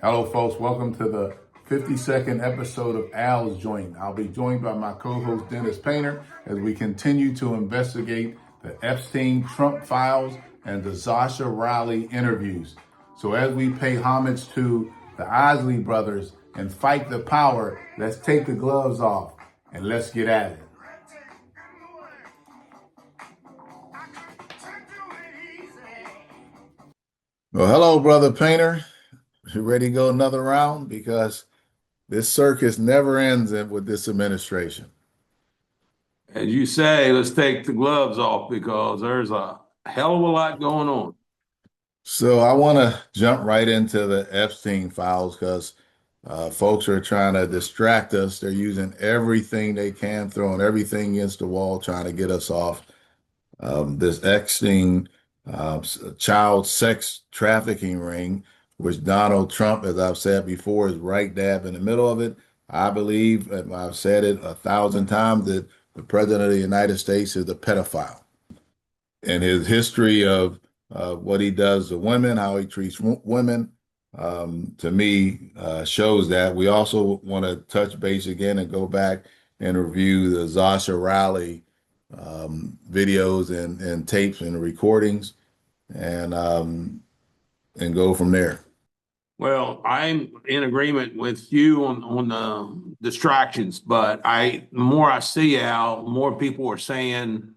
Hello, folks. Welcome to the 52nd episode of Al's Joint. I'll be joined by my co-host Dennis Painter as we continue to investigate the Epstein-Trump files and the Zasha Riley interviews. So as we pay homage to the Isley brothers and fight the power, let's take the gloves off and let's get at it. Well, hello, Brother Painter. You ready to go another round? Because this circus never ends with this administration. As you say, let's take the gloves off because there's a hell of a lot going on. So I want to jump right into the Epstein files because folks are trying to distract us. They're using everything they can, throwing everything against the wall, trying to get us off this Epstein child sex trafficking ring, which Donald Trump, as I've said before, is right dab in the middle of it. I believe, and I've said it 1,000 times, that the President of the United States is a pedophile. And his history of what he does to women, how he treats women, to me, shows that. We also want to touch base again and go back and review the Zasha Riley videos and tapes and recordings and go from there. Well, I'm in agreement with you on the distractions, but the more I see Al, the more people are saying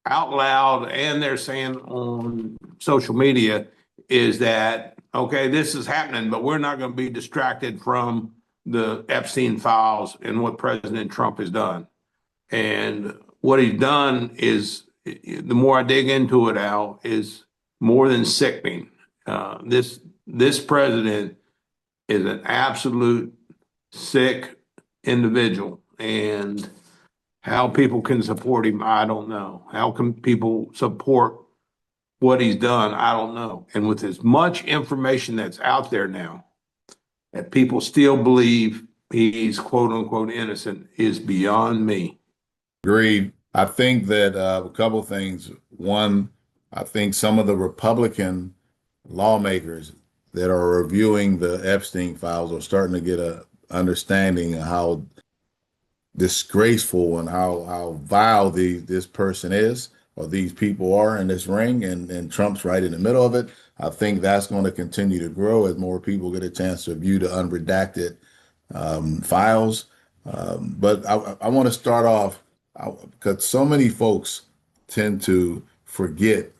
out loud and they're saying on social media is that, okay, this is happening, but we're not going to be distracted from the Epstein files and what President Trump has done. And what he's done is, the more I dig into it, Al, is more than sickening. This president is an absolute sick individual, and how people can support him, I don't know. How can people support what he's done? I don't know. And with as much information that's out there now, that people still believe he's quote unquote innocent is beyond me. Agreed. I think that a couple of things. One, I think some of the Republican lawmakers that are reviewing the Epstein files are starting to get a understanding of how disgraceful and how vile this person is, or these people are in this ring, and Trump's right in the middle of it. I think that's going to continue to grow as more people get a chance to view the unredacted files. But I want to start off because so many folks tend to forget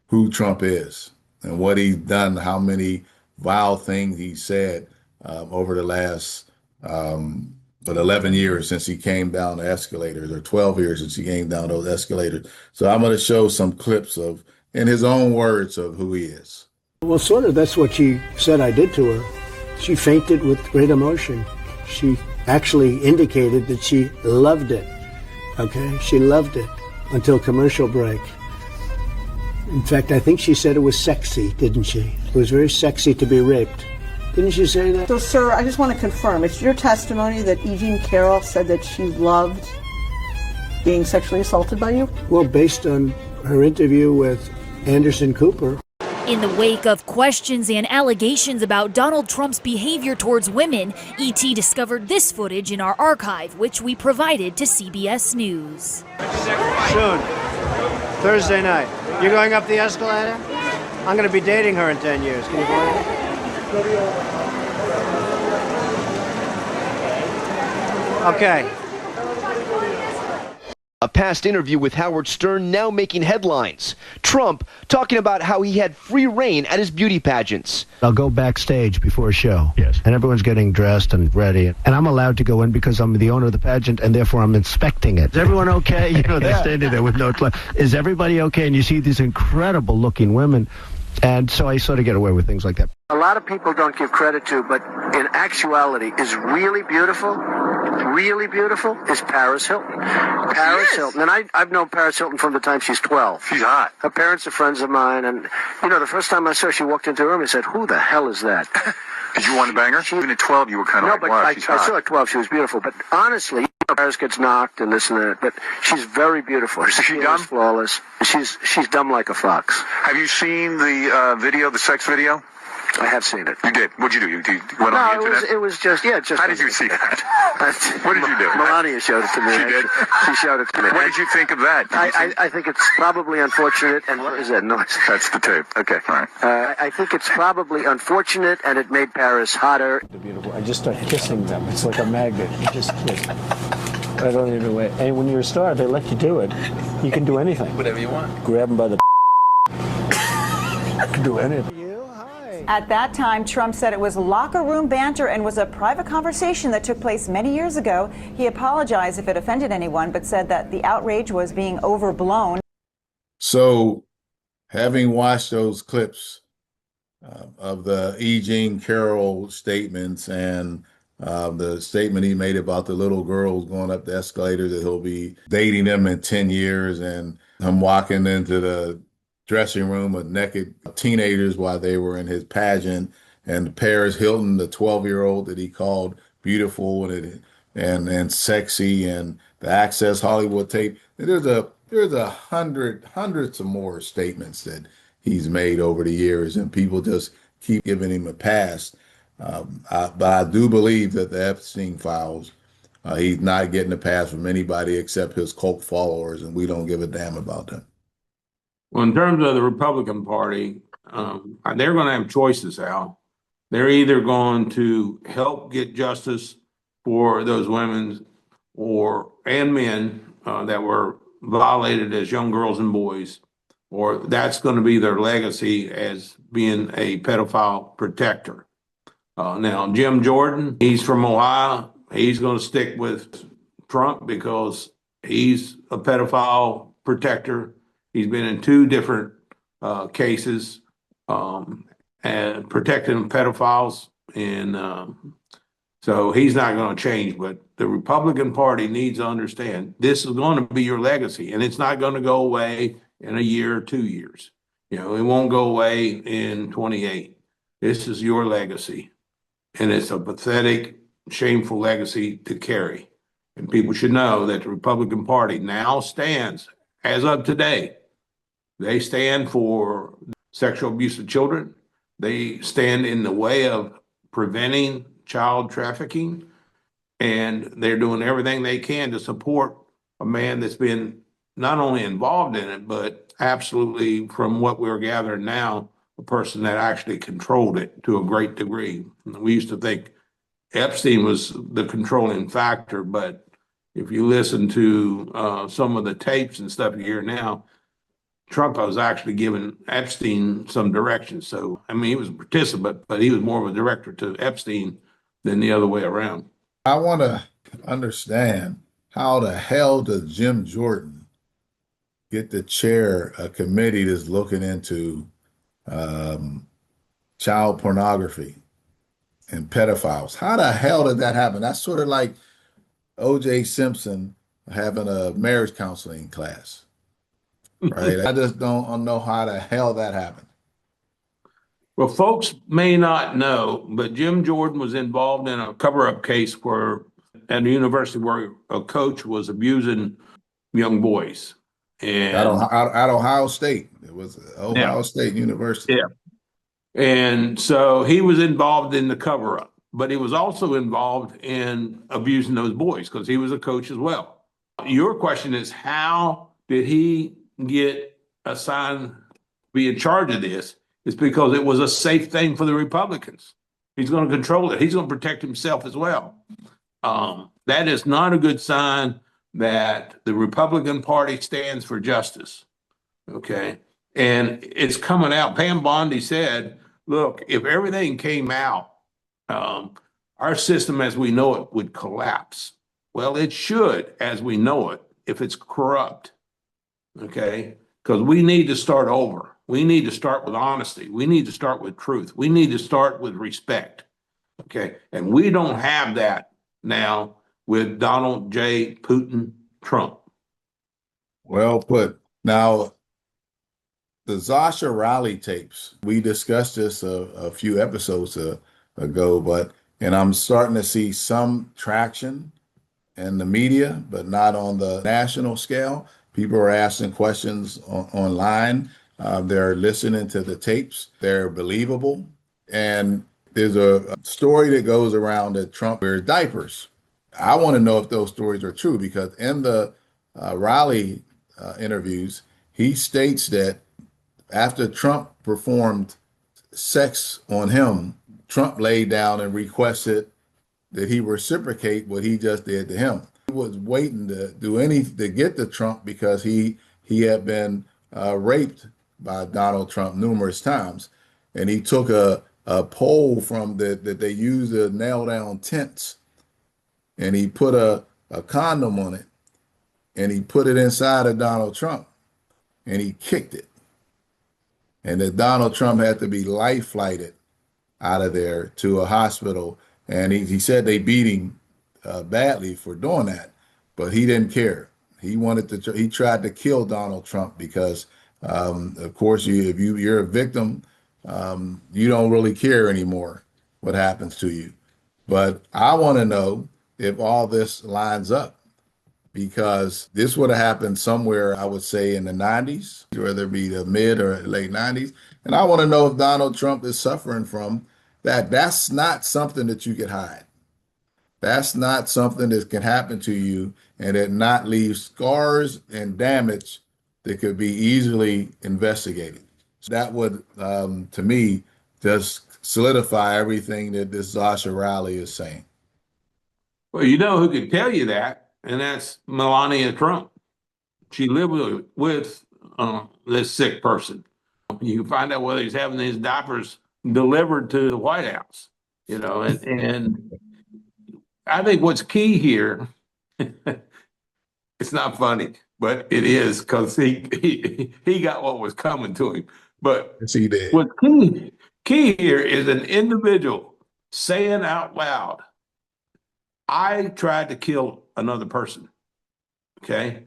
who Trump is and what he's done, how many vile things he said over the last 11 years since he came down the escalators, or 12 years since he came down those escalators. So I'm going to show some clips of, in his own words, of who he is. Well, sort of that's what she said I did to her. She fainted with great emotion. She actually indicated that she loved it. Okay, she loved it until commercial break. In fact, I think she said it was sexy, didn't she? It was very sexy to be raped. Didn't she say that? So, sir, I just want to confirm, it's your testimony that E. Jean Carroll said that she loved being sexually assaulted by you? Well, based on her interview with Anderson Cooper. In the wake of questions and allegations about Donald Trump's behavior towards women, ET discovered this footage in our archive, which we provided to CBS News. Soon. Thursday night. You're going up the escalator? I'm going to be dating her in 10 years. Can you believe it? Okay. A past interview with Howard Stern now making headlines. Trump talking about how he had free reign at his beauty pageants. I'll go backstage before a show. Yes. And everyone's getting dressed and ready. And I'm allowed to go in because I'm the owner of the pageant, and therefore I'm inspecting it. Is everyone okay? You know, they're standing there with no clothes. Is everybody okay? And you see these incredible looking women. And so I sort of get away with things like that. A lot of people don't give credit to, but in actuality is really beautiful is Paris Hilton. Paris Hilton. And I've known Paris Hilton from the time she's 12. She's hot. Her parents are friends of mine. And, you know, the first time I saw her, she walked into the room and said, who the hell is that? Did you want to bang her? Even at 12, you were kind of like, wow, she's hot. I saw her at 12. She was beautiful. But honestly, Paris gets knocked and this and that. But she's very beautiful. Is she dumb? Flawless. She's dumb like a fox. Have you seen the video, the sex video? I have seen it. You did. What'd you do? You went No, on the internet? it was just, yeah, just. How did you see that? What did you do? Melania showed it to me. She did? She showed it to me. What did you think of that? I think it's probably unfortunate, and what is that noise? That's the tape. Okay. All right. I think it's probably unfortunate, and it made Paris hotter. They're beautiful. I just start kissing them. It's like a magnet. You just kiss. I don't even wait. And when you're a star, they let you do it. You can do anything. Whatever you want. Grab them by the. You can do anything. At that time, Trump said it was locker room banter and was a private conversation that took place many years ago. He apologized if it offended anyone, but said that the outrage was being overblown. So, having watched those clips of the E. Jean Carroll statements and the statement he made about the little girls going up the escalator, that he'll be dating them in 10 years, and him walking into the dressing room with naked teenagers while they were in his pageant, and Paris Hilton, the 12-year-old that he called beautiful and sexy, and the Access Hollywood tape. There's hundreds of more statements that he's made over the years, and people just keep giving him a pass. But I do believe that the Epstein files, he's not getting a pass from anybody except his cult followers, and we don't give a damn about them. Well, in terms of the Republican Party, they're going to have choices, Al. They're either going to help get justice for those women and men that were violated as young girls and boys, or that's going to be their legacy as being a pedophile protector. Now, Jim Jordan, he's from Ohio. He's going to stick with Trump because he's a pedophile protector. He's been in 2 different cases and protecting pedophiles. And so he's not going to change. But the Republican Party needs to understand this is going to be your legacy. And it's not going to go away in a year or 2 years. It won't go away in 28. This is your legacy. And it's a pathetic, shameful legacy to carry. And people should know that the Republican Party now stands, as of today, they stand for sexual abuse of children. They stand in the way of preventing child trafficking. And they're doing everything they can to support a man that's been not only involved in it, but absolutely, from what we're gathering now, a person that actually controlled it to a great degree. We used to think Epstein was the controlling factor, but if you listen to some of the tapes and stuff you hear now, Trump was actually giving Epstein some direction. So, I mean, he was a participant, but he was more of a director to Epstein than the other way around. I want to understand, how the hell does Jim Jordan get to chair a committee that's looking into child pornography and pedophiles? How the hell did that happen? That's sort of like O.J. Simpson having a marriage counseling class. Right. I just don't know how the hell that happened. Well, folks may not know, but Jim Jordan was involved in a cover-up case at a university where a coach was abusing young boys. And at Ohio State. It was Ohio State University. Yeah. And so he was involved in the cover-up, but he was also involved in abusing those boys because he was a coach as well. Your question is, how did he get assigned to be in charge of this? It's because it was a safe thing for the Republicans. He's going to control it. He's going to protect himself as well. That is not a good sign that the Republican Party stands for justice. Okay. And it's coming out. Pam Bondi said, look, if everything came out, our system as we know it would collapse. Well, it should, as we know it, if it's corrupt. Okay, because we need to start over. We need to start with honesty. We need to start with truth. We need to start with respect. Okay, and we don't have that now with Donald J. Putin Trump. Well put. Now, the Zasha Riley tapes, we discussed this a few episodes ago, and I'm starting to see some traction in the media, but not on the national scale. People are asking questions online. They're listening to the tapes. They're believable. And there's a story that goes around that Trump wears diapers. I want to know if those stories are true because in the Riley interviews, he states that after Trump performed sex on him, Trump laid down and requested that he reciprocate what he just did to him. He was waiting to do anything to get to Trump because he had been raped by Donald Trump numerous times, and he took a pole from that they use to nail down tents, and he put a condom on it, and he put it inside of Donald Trump, and he kicked it, and that Donald Trump had to be life flighted out of there to a hospital. And he said they beat him badly for doing that, but he didn't care. He tried to kill Donald Trump because, of course, if you're a victim, you don't really care anymore what happens to you. But I want to know if all this lines up, because this would have happened somewhere, I would say, in the 90s, whether it be the mid or late 90s. And I want to know if Donald Trump is suffering from that. That's not something that you could hide. That's not something that can happen to you and it not leave scars and damage that could be easily investigated. So that would, to me, just solidify everything that this Zasha Riley is saying. Well, you know who could tell you that, and that's Melania Trump. She lived with this sick person. You can find out whether he's having his diapers delivered to the White House, and I think what's key here, it's not funny, but it is because he got what was coming to him. But yes, he did. What's key here is an individual saying out loud, I tried to kill another person, okay?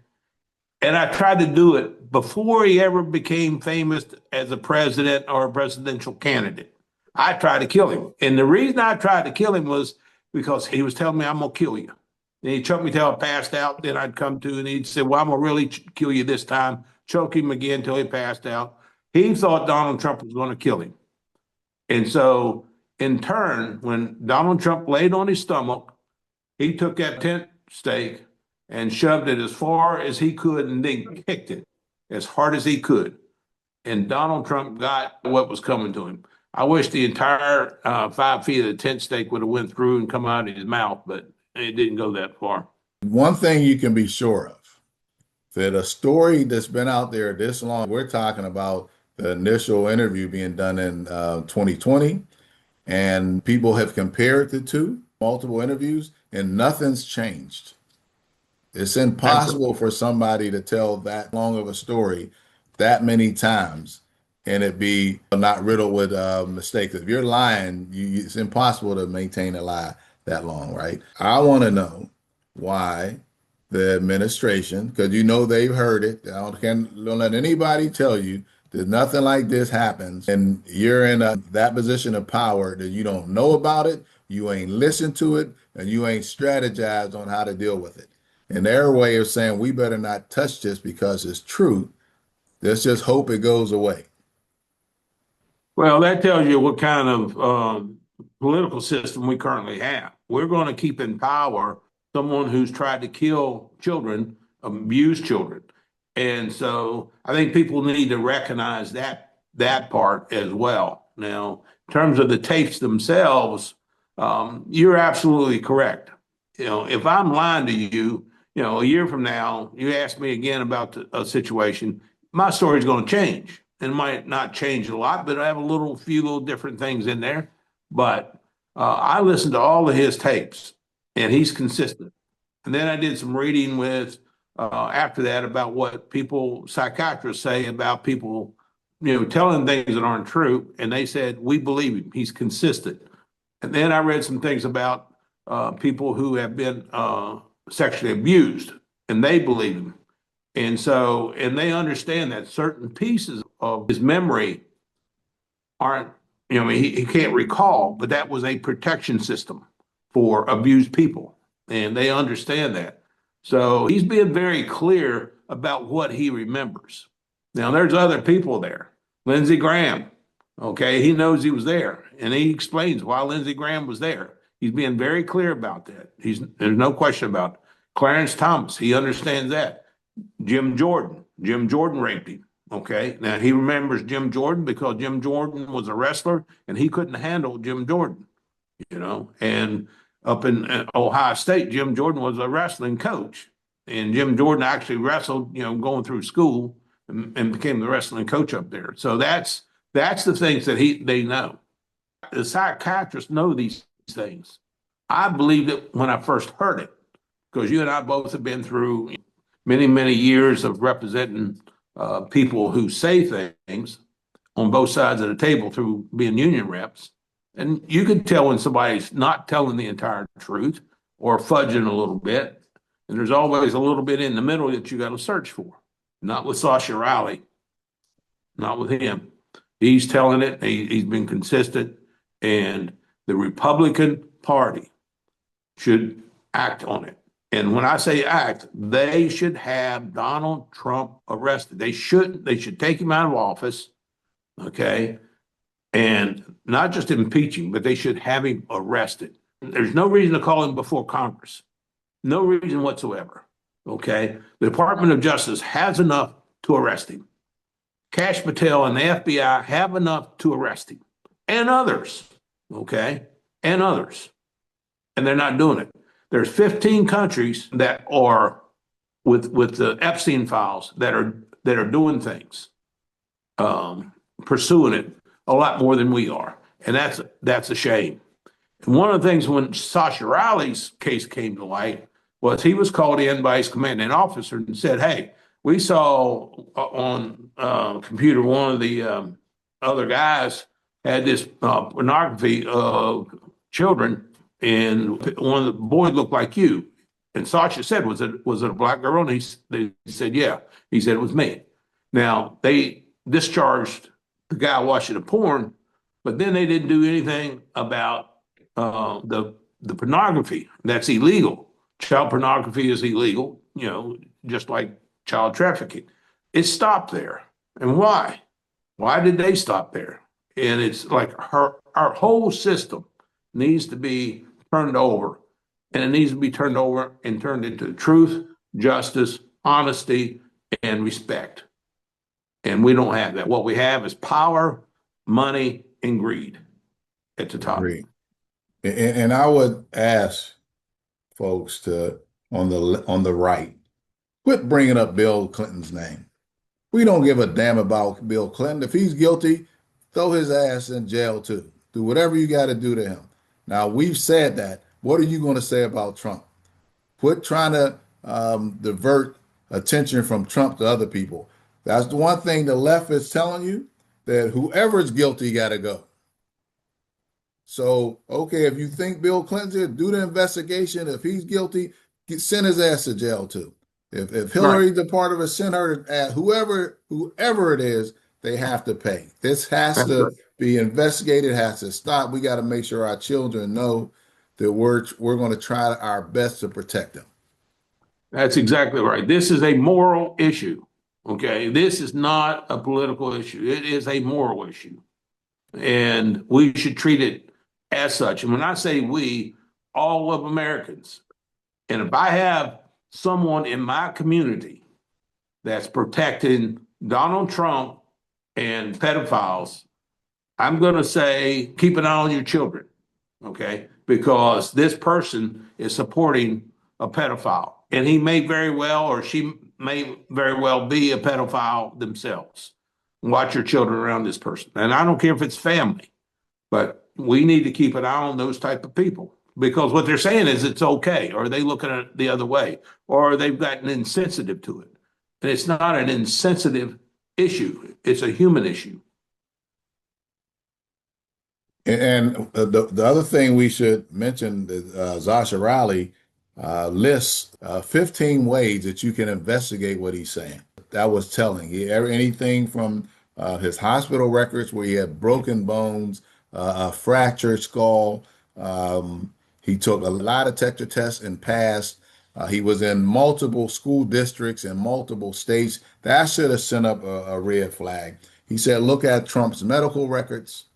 And I tried to do it before he ever became famous as a president or a presidential candidate. I tried to kill him. And the reason I tried to kill him was because he was telling me, I'm going to kill you. And he choked me till I passed out. Then I'd come to and he'd say, well, I'm going to really kill you this time. Choke him again till he passed out. He thought Donald Trump was going to kill him. And so in turn, when Donald Trump laid on his stomach, he took that tent stake and shoved it as far as he could and then kicked it as hard as he could. And Donald Trump got what was coming to him. I wish the entire 5 feet of the tent stake would have went through and come out of his mouth, but it didn't go that far. One thing you can be sure of, that a story that's been out there this long, we're talking about the initial interview being done in 2020, and people have compared the two, multiple interviews, and nothing's changed. It's impossible for somebody to tell that long of a story that many times and it be not riddled with mistakes. If you're lying, it's impossible to maintain a lie that long, right? I want to know why the administration, because they've heard it. Don't let anybody tell you that nothing like this happens and you're in that position of power that you don't know about it, you ain't listened to it, and you ain't strategized on how to deal with it. And their way of saying we better not touch this because it's true, let's just hope it goes away. Well, that tells you what kind of political system we currently have. We're going to keep in power someone who's tried to kill children, abuse children. And so I think people need to recognize that part as well. Now, in terms of the tapes themselves, you're absolutely correct. If I'm lying to you, a year from now, you ask me again about a situation, my story's going to change. It might not change a lot, but I have a few little different things in there. But I listened to all of his tapes, and he's consistent. And then I did some reading with after that about what psychiatrists say about people, telling things that aren't true. And they said, we believe him. He's consistent. And then I read some things about people who have been sexually abused, and they believe him. And they understand that certain pieces of his memory aren't, he can't recall, but that was a protection system for abused people. And they understand that. So he's being very clear about what he remembers. Now, there's other people there. Lindsey Graham, Okay, he knows he was there, and he explains why Lindsey Graham was there. He's being very clear about that. There's no question about it. Clarence Thomas, he understands that. Jim Jordan raped him. Okay, now he remembers Jim Jordan because Jim Jordan was a wrestler and he couldn't handle Jim Jordan, and up in Ohio State, Jim Jordan was a wrestling coach, and Jim Jordan actually wrestled, going through school and became the wrestling coach up there. So that's the things that they know. The psychiatrists know these things. I believed it when I first heard it, because you and I both have been through many, many years of representing people who say things on both sides of the table through being union reps. And you can tell when somebody's not telling the entire truth or fudging a little bit. And there's always a little bit in the middle that you got to search for. Not with Sasha Riley, not with him. He's telling it. He's been consistent. And the Republican Party should act on it. And when I say act, they should have Donald Trump arrested. They should take him out of office, okay? And not just impeach him, but they should have him arrested. There's no reason to call him before Congress. No reason whatsoever, okay? The Department of Justice has enough to arrest him. Kash Patel and the FBI have enough to arrest him. And others, okay? And others. And they're not doing it. There's 15 countries that are with the Epstein files that are doing things, pursuing it a lot more than we are, and that's a shame. And one of the things when Sasha Riley's case came to light was he was called in by his commanding officer and said, "Hey, we saw on computer one of the other guys had this pornography of children." And one of the boys looked like you. And Sasha said, was it a black girl? And they said, yeah. He said, it was me. Now, they discharged the guy watching the porn, but then they didn't do anything about the pornography. That's illegal. Child pornography is illegal, just like child trafficking. It stopped there. And why? Why did they stop there? And it's like our whole system needs to be turned over, and it needs to be turned over and turned into truth, justice, honesty, and respect. And we don't have that. What we have is power, money, and greed at the top. Greed. And I would ask folks on the right, quit bringing up Bill Clinton's name. We don't give a damn about Bill Clinton. If he's guilty, throw his ass in jail too. Do whatever you got to do to him. Now, we've said that. What are you going to say about Trump? Quit trying to divert attention from Trump to other people. That's the one thing the left is telling you, that whoever's guilty got to go. So, okay, if you think Bill Clinton's here, do the investigation. If he's guilty, send his ass to jail too. If Hillary's a part of it, send her to whoever it is, they have to pay. This has to be investigated, has to stop. We got to make sure our children know that we're going to try our best to protect them. That's exactly right. This is a moral issue. Okay. This is not a political issue. It is a moral issue. And we should treat it as such. And when I say we, all of Americans. And if I have someone in my community that's protecting Donald Trump and pedophiles, I'm going to say, keep an eye on your children, okay? Because this person is supporting a pedophile, and he may very well, or she may very well be a pedophile themselves. Watch your children around this person. And I don't care if it's family, but we need to keep an eye on those type of people, because what they're saying is it's okay, or they looking at it the other way, or they've gotten insensitive to it. And it's not an insensitive issue. It's a human issue. And the other thing we should mention, Sasha Riley lists 15 ways that you can investigate what he's saying. That was telling. Anything from his hospital records where he had broken bones, a fractured skull. He took a lie detector tests and passed. He was in multiple school districts in multiple states. That should have sent up a red flag. He said, look at Trump's medical records.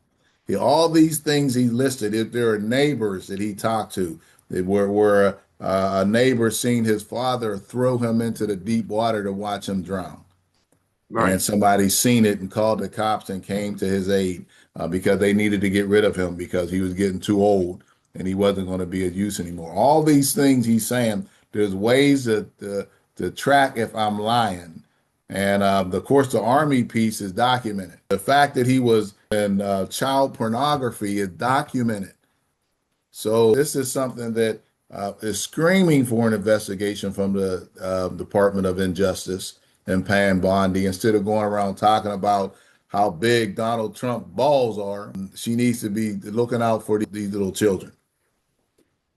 All these things he listed, if there are neighbors that he talked to, where a neighbor seen his father throw him into the deep water to watch him drown. Right. And somebody seen it and called the cops and came to his aid because they needed to get rid of him because he was getting too old and he wasn't going to be of use anymore. All these things he's saying, there's ways to track if I'm lying. And of course, the Army piece is documented. The fact that he was in child pornography is documented. So this is something that is screaming for an investigation from the Department of Injustice and Pam Bondi. Instead of going around talking about how big Donald Trump balls are, she needs to be looking out for these little children.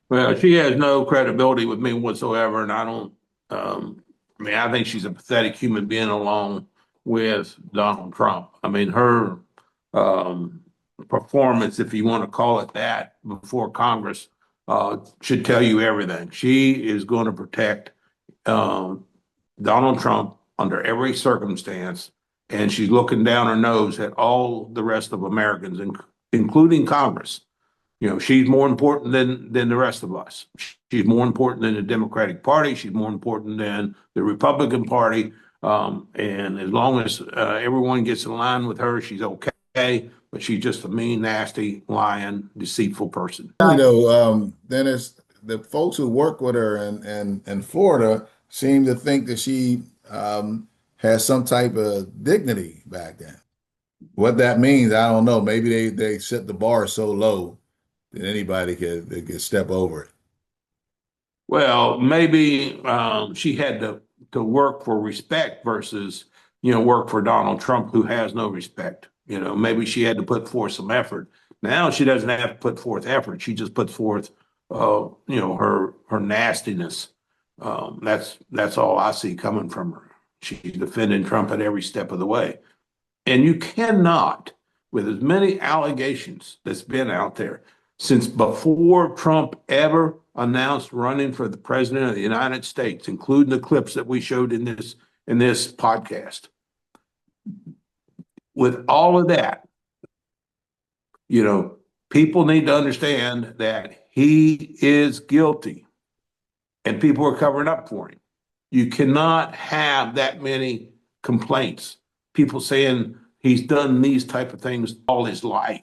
Well, she has no credibility with me whatsoever, and I don't. I think she's a pathetic human being along with Donald Trump. I mean, her performance, if you want to call it that, before Congress should tell you everything. She is going to protect Donald Trump under every circumstance, and she's looking down her nose at all the rest of Americans, including Congress. You know, she's more important than the rest of us. She's more important than the Democratic Party. She's more important than the Republican Party. And as long as everyone gets in line with her, she's okay. But she's just a mean, nasty, lying, deceitful person. You know, then it's the folks who work with her in Florida seem to think that she has some type of dignity back then. What that means, I don't know. Maybe they set the bar so low that anybody could step over it. Well, maybe she had to work for respect versus, work for Donald Trump, who has no respect. Maybe she had to put forth some effort. Now she doesn't have to put forth effort. She just puts forth, her nastiness. That's all I see coming from her. She's defending Trump at every step of the way. And you cannot, with as many allegations that's been out there, since before Trump ever announced running for the president of the United States, including the clips that we showed in this podcast. With all of that, people need to understand that he is guilty and people are covering up for him. You cannot have that many complaints, people saying he's done these type of things all his life.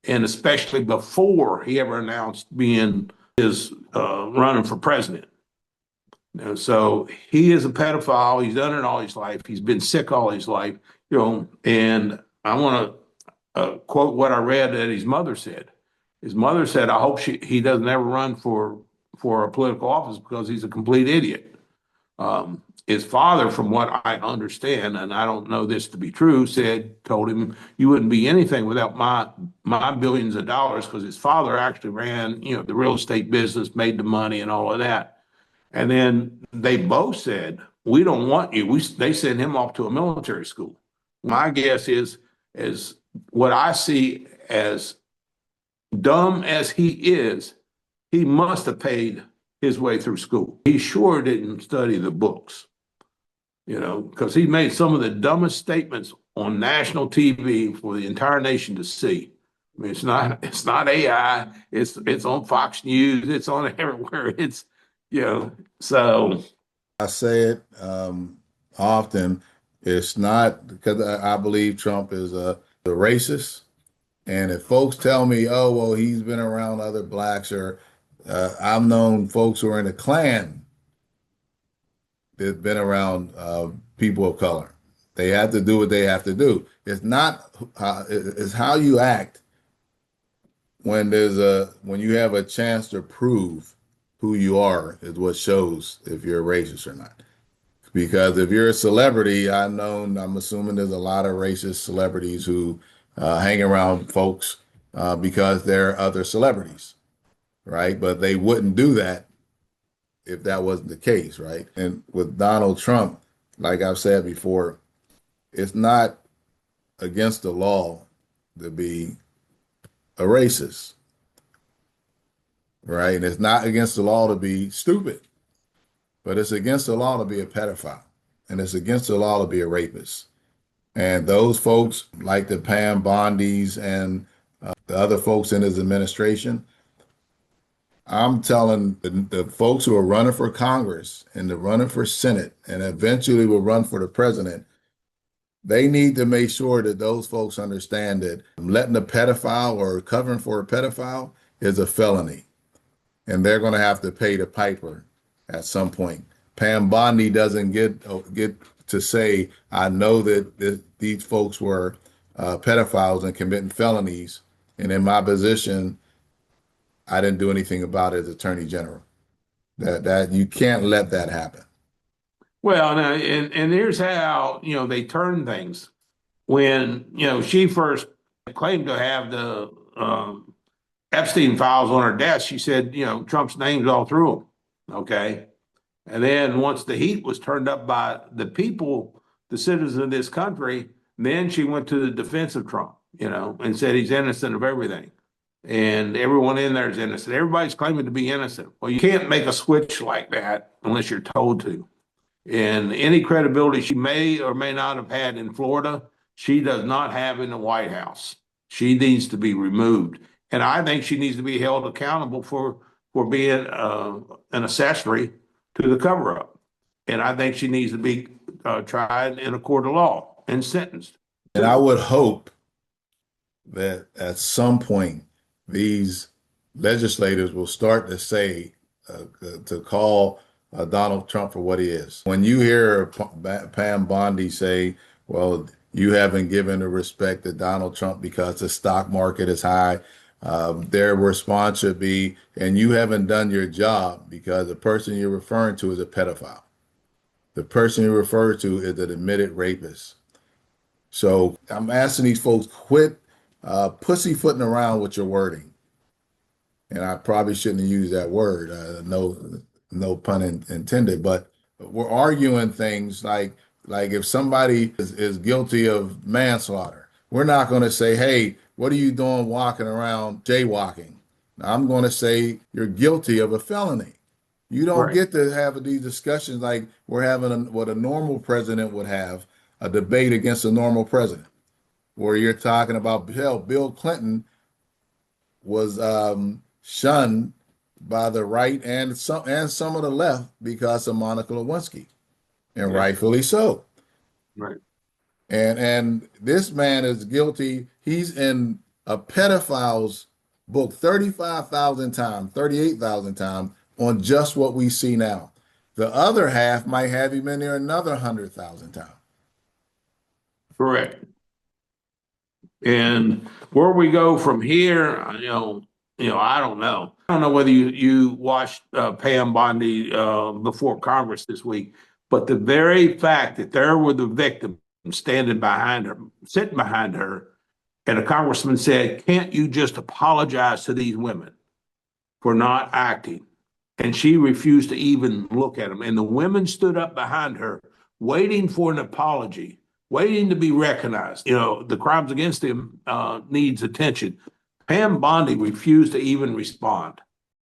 And especially before he ever announced being running for president. So he is a pedophile. He's done it all his life. He's been sick all his life, and I want to quote what I read that his mother said. His mother said, I hope he doesn't ever run for a political office because he's a complete idiot. His father, from what I understand, and I don't know this to be true, told him, you wouldn't be anything without my billions of dollars, because his father actually ran, the real estate business, made the money and all of that. And then they both said, we don't want you. They sent him off to a military school. My guess is what I see, as dumb as he is, he must have paid his way through school. He sure didn't study the books, because he made some of the dumbest statements on national TV for the entire nation to see. I mean, it's not AI. It's on Fox News. It's on everywhere. It's, so. I say it often. It's not because I believe Trump is a racist. And if folks tell me, oh, well, he's been around other blacks, or I've known folks who are in the Klan that've been around people of color. They have to do what they have to do. It's not, it's how you act when you have a chance to prove who you are is what shows if you're a racist or not. Because if you're a celebrity, I'm assuming there's a lot of racist celebrities who hang around folks because they're other celebrities, right? But they wouldn't do that if that wasn't the case, right? And with Donald Trump, like I've said before, it's not against the law to be a racist, right? And it's not against the law to be stupid, but it's against the law to be a pedophile, and it's against the law to be a rapist. And those folks, like the Pam Bondys and the other folks in his administration, I'm telling the folks who are running for Congress and the running for Senate and eventually will run for the president, they need to make sure that those folks understand that letting a pedophile or covering for a pedophile is a felony. And they're going to have to pay the piper at some point. Pam Bondi doesn't get to say, I know that these folks were pedophiles and committing felonies. And in my position, I didn't do anything about it as Attorney General. That you can't let that happen. Well, and here's how, they turn things. When, she first claimed to have the Epstein files on her desk, she said, Trump's name's all through them. Okay. And then once the heat was turned up by the people, the citizens of this country, then she went to the defense of Trump, and said he's innocent of everything. And everyone in there is innocent. Everybody's claiming to be innocent. Well, you can't make a switch like that unless you're told to. And any credibility she may or may not have had in Florida, she does not have in the White House. She needs to be removed. And I think she needs to be held accountable for being an accessory to the cover-up. And I think she needs to be tried in a court of law and sentenced. And I would hope that at some point, these legislators will start to say, to call Donald Trump for what he is. When you hear Pam Bondi say, well, you haven't given the respect to Donald Trump because the stock market is high, their response should be, and you haven't done your job because the person you're referring to is a pedophile. The person you refer to is an admitted rapist. So I'm asking these folks, quit pussyfooting around with your wording. And I probably shouldn't use that word, no pun intended, but we're arguing things like if somebody is guilty of manslaughter, we're not going to say, hey, what are you doing walking around jaywalking? I'm going to say you're guilty of a felony. You don't get to have these discussions like we're having what a normal president would have, a debate against a normal president, where you're talking about, hell, Bill Clinton was shunned by the right and some of the left because of Monica Lewinsky, and rightfully so. Right. And this man is guilty. He's in a pedophile's book 35,000 times, 38,000 times on just what we see now. The other half might have him in there another 100,000 times. Correct. And where we go from here, I don't know. I don't know whether you watched Pam Bondi before Congress this week, but the very fact that there were the victims standing behind her, sitting behind her, and a congressman said, can't you just apologize to these women for not acting? And she refused to even look at them. And the women stood up behind her, waiting for an apology, waiting to be recognized. The crimes against him needs attention. Pam Bondi refused to even respond.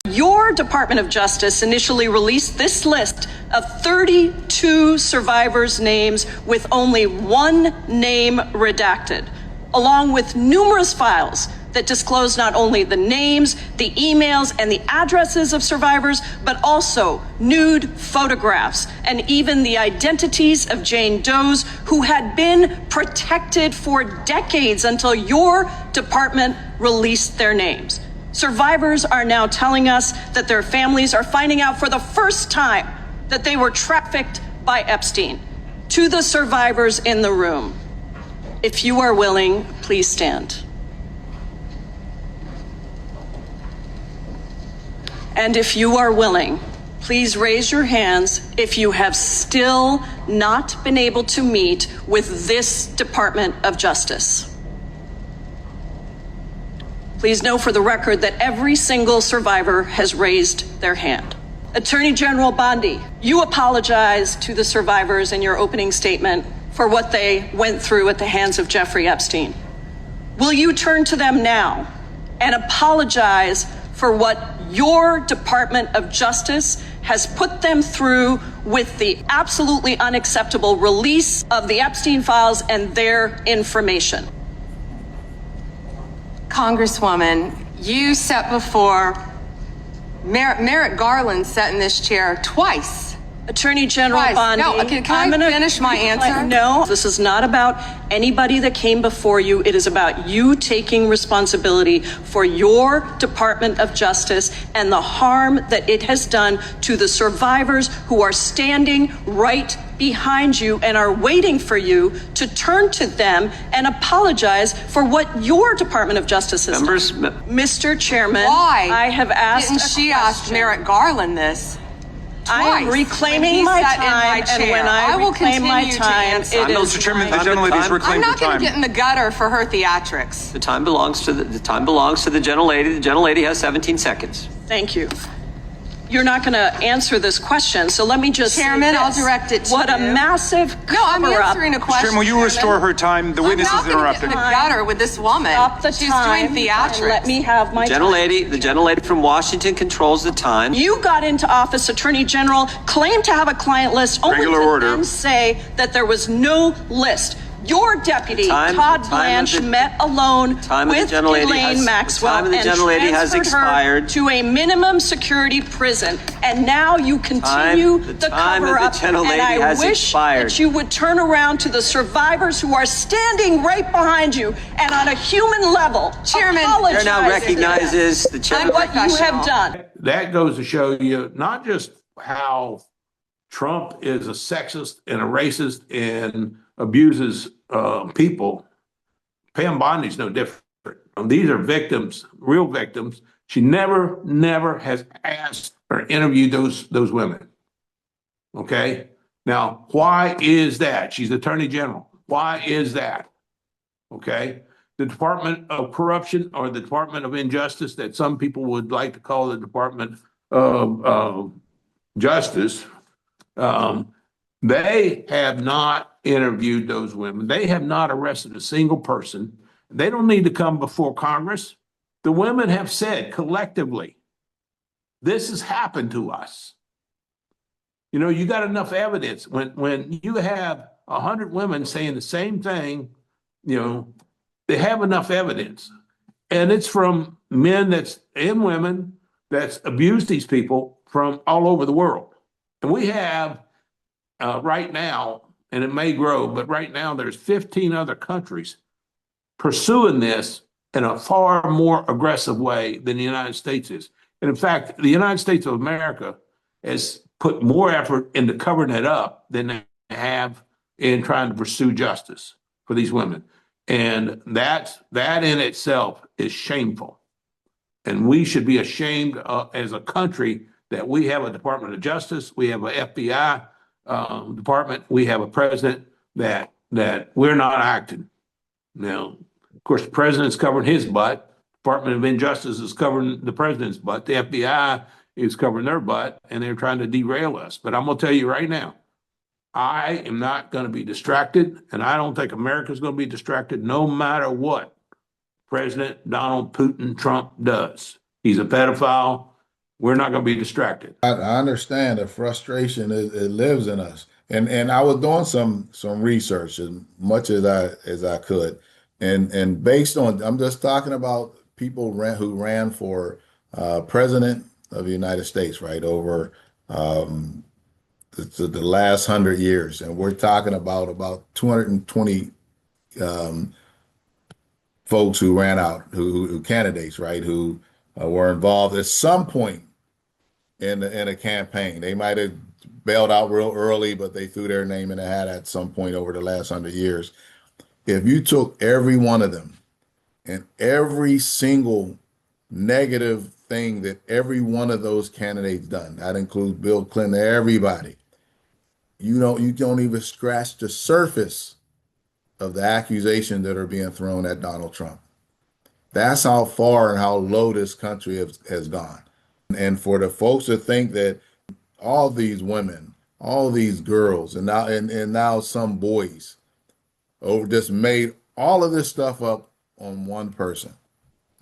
Your Department of Justice initially released this list of 32 survivors' names with only one name redacted, along with numerous files that disclose not only the names, the emails, and the addresses of survivors, but also nude photographs and even the identities of Jane Does who had been protected for decades until your department released their names. Survivors are now telling us that their families are finding out for the first time that they were trafficked by Epstein. To the survivors in the room, if you are willing, please stand. And if you are willing, please raise your hands if you have still not been able to meet with this Department of Justice. Please know for the record that every single survivor has raised their hand. Attorney General Bondi, you apologized to the survivors in your opening statement for what they went through at the hands of Jeffrey Epstein. Will you turn to them now and apologize for what your Department of Justice has put them through with the absolutely unacceptable release of the Epstein files and their information. Congresswoman, you sat before Merrick Garland sat in this chair twice. Attorney General Bondi. No, can I finish my answer? No, this is not about anybody that came before you. It is about you taking responsibility for your Department of Justice and the harm that it has done to the survivors who are standing right behind you and are waiting for you to turn to them and apologize for what your Department of Justice has done. Mr. Chairman, why I have asked didn't she ask Merrick Garland this? I am reclaiming my time, and when I will reclaim my time, it is Mr. Chairman, the gentlelady's reclaimed her I'm not going time. to get in the gutter for her theatrics. The time belongs to the gentlelady. The gentlelady has 17 seconds. Thank you. You're not going to answer this question, so let me just Chairman, say I'll this. direct it to what you. a massive No, I'm cover-up. answering a question. Chairman, will you restore her time? The witness is I'm not going to get in interrupting. the gutter with this woman. Stop the She's time doing and theatrics. let me have my time. The gentlelady from Washington controls the time. You got into office, Attorney General, claimed to have a client list, only Regular to order. then say that there was no list. Your deputy, Todd Blanche, met alone with Elaine Maxwell and transferred her to a minimum security prison. And now you continue the cover-up. And I wish that you would turn around to the survivors who are standing right behind you and on a human level, Chairman, apologize Chair now recognizes the chairman. for what you have done. That goes to show you not just how Trump is a sexist and a racist and abuses people. Pam Bondi's no different. These are victims, real victims. She never has asked or interviewed those women. Okay? Now, why is that? She's Attorney General. Why is that? Okay? The Department of Corruption or the Department of Injustice that some people would like to call the Department of Justice, they have not interviewed those women. They have not arrested a single person. They don't need to come before Congress. The women have said collectively, this has happened to us. You know, you got enough evidence. When you have 100 women saying the same thing, you know, they have enough evidence. And it's from men and women that's abused these people from all over the world. And we have right now, and it may grow, but right now there's 15 other countries pursuing this in a far more aggressive way than the United States is. And in fact, the United States of America has put more effort into covering it up than they have in trying to pursue justice for these women. And that in itself is shameful. And we should be ashamed as a country that we have a Department of Justice, we have an FBI department, we have a president that we're not acting. Now, of course, the president's covering his butt. Department of Injustice is covering the president's butt. The FBI is covering their butt, and they're trying to derail us. But I'm going to tell you right now, I am not going to be distracted, and I don't think America's going to be distracted no matter what President Donald Putin Trump does. He's a pedophile. We're not going to be distracted. I understand the frustration. It lives in us, and I was doing some research as much as I could, and based on, I'm just talking about people who ran for president of the United States, right, over the last 100 years, and we're talking about 220 folks who ran out, who candidates, right, who were involved at some point in a campaign. They might have bailed out real early, but they threw their name in the hat at some point over the last 100 years. If you took every one of them and every single negative thing that every one of those candidates done, that includes Bill Clinton, everybody, you don't even scratch the surface of the accusations that are being thrown at Donald Trump. That's how far and how low this country has gone. And for the folks to think that all these women, all these girls, and now some boys just made all of this stuff up on one person.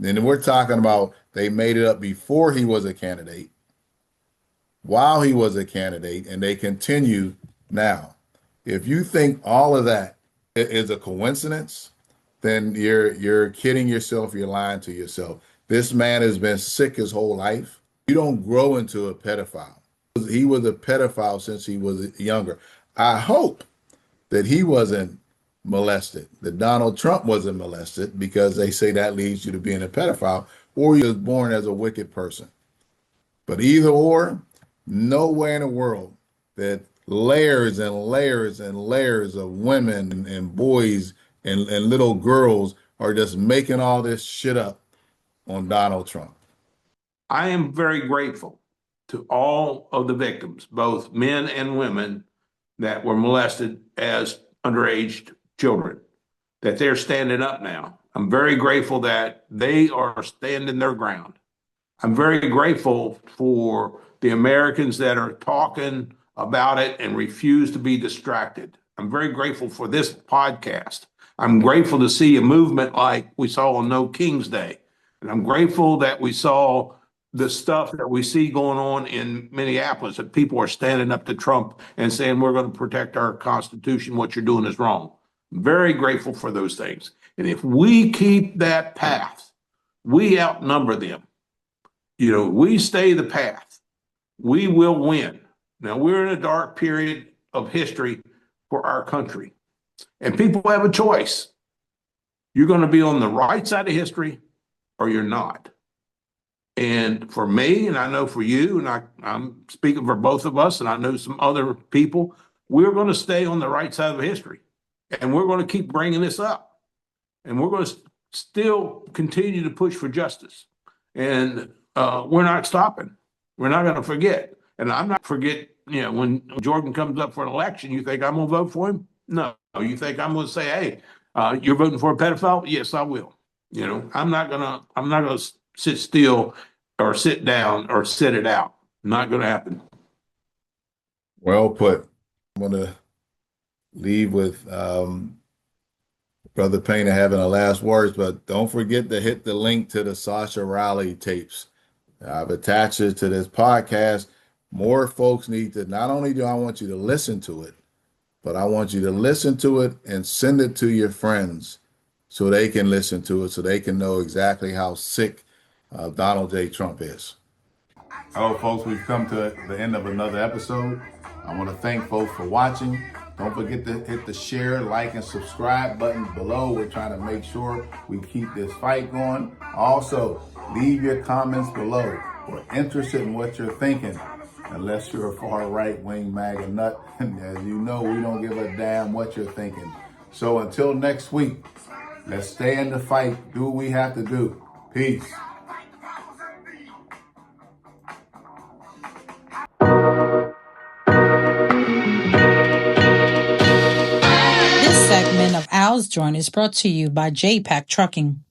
And we're talking about They made it up before he was a candidate, while he was a candidate, and they continue now. If you think all of that is a coincidence, then you're kidding yourself, you're lying to yourself. This man has been sick his whole life. You don't grow into a pedophile. He was a pedophile since he was younger. I hope that he wasn't molested, that Donald Trump wasn't molested, because they say that leads you to being a pedophile, or he was born as a wicked person. But either or, nowhere in the world that layers and layers and layers of women and boys and little girls are just making all this shit up on Donald Trump. I am very grateful to all of the victims, both men and women, that were molested as underage children, that they're standing up now. I'm very grateful that they are standing their ground. I'm very grateful for the Americans that are talking about it and refuse to be distracted. I'm very grateful for this podcast. I'm grateful to see a movement like we saw on No King's Day. And I'm grateful that we saw the stuff that we see going on in Minneapolis, that people are standing up to Trump and saying, we're going to protect our Constitution. What you're doing is wrong. I'm very grateful for those things. And if we keep that path, we outnumber them. We stay the path, we will win. Now, we're in a dark period of history for our country, and people have a choice. You're going to be on the right side of history or you're not. And for me, and I know for you, and I'm speaking for both of us, and I know some other people, we're going to stay on the right side of history, and we're going to keep bringing this up, and we're going to still continue to push for justice. And we're not stopping. We're not going to forget. And I'm not forget, when Jordan comes up for an election, you think I'm going to vote for him? No. You think I'm going to say, hey, you're voting for a pedophile? Yes, I will. I'm not going to sit still or sit down or sit it out. Not going to happen. Well put. I'm going to leave with Brother Painter having the last words, but don't forget to hit the link to the Sasha Riley tapes. I've attached it to this podcast. More folks need to, not only do I want you to listen to it, but I want you to listen to it and send it to your friends so they can listen to it, so they can know exactly how sick Donald J. Trump is. Hello, folks. We've come to the end of another episode. I want to thank folks for watching. Don't forget to hit the share, like, and subscribe buttons below. We're trying to make sure we keep this fight going. Also, leave your comments below. We're interested in what you're thinking, unless you're a far right-wing MAGA nut. And as you know, we don't give a damn what you're thinking. So until next week, let's stay in the fight. Do what we have to do. Peace. This segment of Al's Joint is brought to you by J-Pack Trucking.